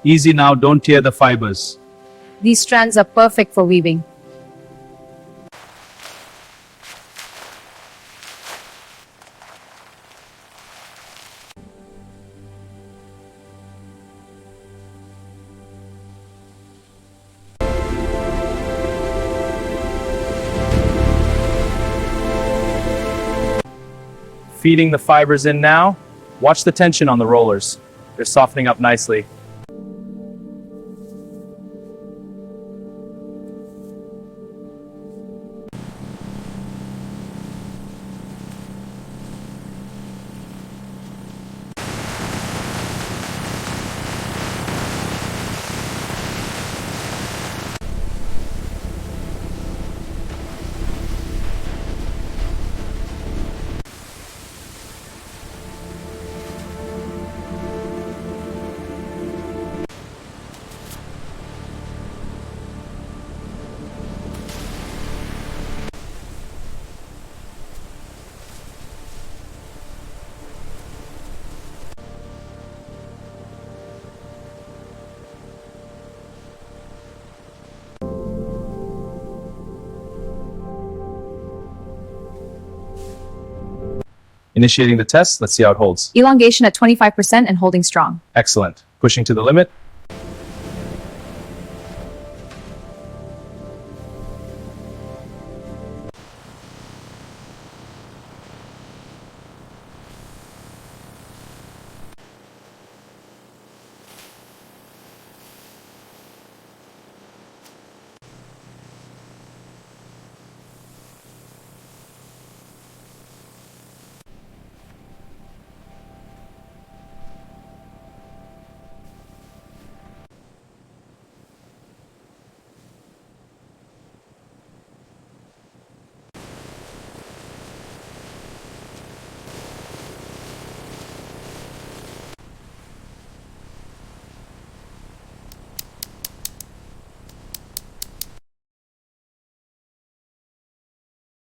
Easy now, don't tear the fibers. These strands are perfect for weaving. Feeding the fibers in now. Watch the tension on the rollers. They're softening up nicely. Initiating the test, let's see how it holds. Elongation at 25% and holding strong. Excellent. Pushing to the limit.